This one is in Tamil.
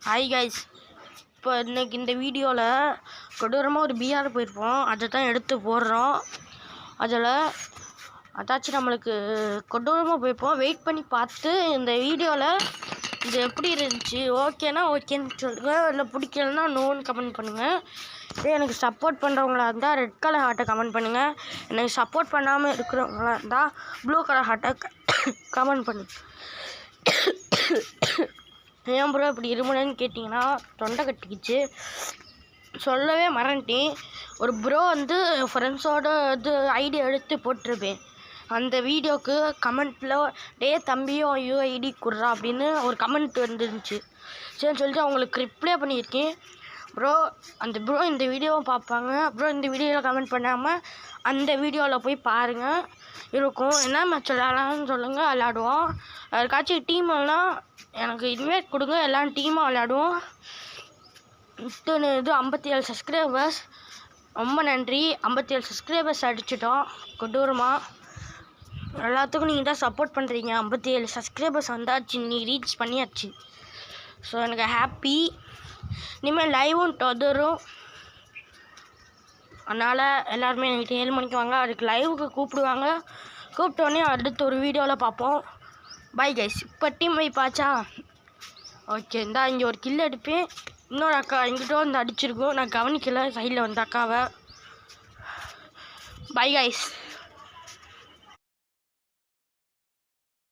ஹாய் கைஸ், இப்போ இன்னைக்கு இந்த வீடியோவில் கொடூரமாக ஒரு பிஆர் போயிருப்போம். அதை தான் எடுத்து போடுறோம். அதில் அதாச்சும் நம்மளுக்கு கொடூரமாக போயிருப்போம். வெயிட் பண்ணி பார்த்து இந்த வீடியோவில் இது எப்படி இருந்துச்சு, ஓகேனா ஓகேன்னு சொல்லுங்கள், இல்லை பிடிக்கலன்னா நோன்னு கமெண்ட் பண்ணுங்கள். இதே எனக்கு சப்போர்ட் பண்ணுறவங்களா இருந்தால் ரெட் கலர் ஹார்ட்டை கமெண்ட் பண்ணுங்கள். எனக்கு சப்போர்ட் பண்ணாமல் இருக்கிறவங்களா இருந்தால் ப்ளூ கலர் ஹார்ட்டை கமெண்ட் பண்ணுங்கள். ஏன் ப்ரோ இப்படி இருமுனேன்னு கேட்டிங்கன்னா தொண்டை கட்டிக்கிச்சு, சொல்லவே மறந்துட்டேன். ஒரு ப்ரோ வந்து ஃப்ரெண்ட்ஸோட இது ஐடி எடுத்து போட்டிருப்பேன். அந்த வீடியோவுக்கு கமெண்ட்டில் டே தம்பியும் ஐயோ ஐடி கொடுறா அப்படின்னு ஒரு கமெண்ட் வந்துருந்துச்சு. சரின்னு சொல்லிட்டு அவங்களுக்கு ரிப்ளை பண்ணியிருக்கேன். ப்ரோ அந்த ப்ரோ இந்த வீடியோவை பார்ப்பாங்க. ப்ரோ இந்த வீடியோவில் கமெண்ட் பண்ணாமல் அந்த வீடியோவில் போய் பாருங்கள், இருக்கும். என்ன மேட்ச் விளையாடலாம்னு சொல்லுங்கள், விளையாடுவோம். அதுக்காச்சும் டீம்லாம் எனக்கு இன்வைட் கொடுங்க, எல்லாம் டீமாக விளையாடுவோம். இது 57 சப்ஸ்கிரைபர்ஸ், ரொம்ப நன்றி. 57 சப்ஸ்கிரைபர்ஸ் அடிச்சிட்டோம் கொடூரமாக. எல்லாத்துக்கும் நீங்கள் தான் சப்போர்ட் பண்ணுறீங்க. 57 சப்ஸ்கிரைபர்ஸ் வந்தாச்சு, நீ ரீச் பண்ணியாச்சு. ஸோ எனக்கு ஹாப்பி. இனிமேல் லைவும் தொடரும். அதனால் எல்லாருமே நைட்டு 7 மணிக்கு வாங்க. அதுக்கு லைவுக்கு கூப்பிடுவாங்க. கூப்பிட்டோடனே அடுத்த ஒரு வீடியோவில் பார்ப்போம். Bye guys. இப்போ டீம் வை பாச்சா ஓகே. இந்தா இங்கே ஒரு கில் எடுப்பேன். இன்னொரு அக்கா எங்கிட்ட வந்து அடிச்சிருக்கோம், நான் கவனிக்கலை சைடில் வந்த அக்காவை. Bye guys.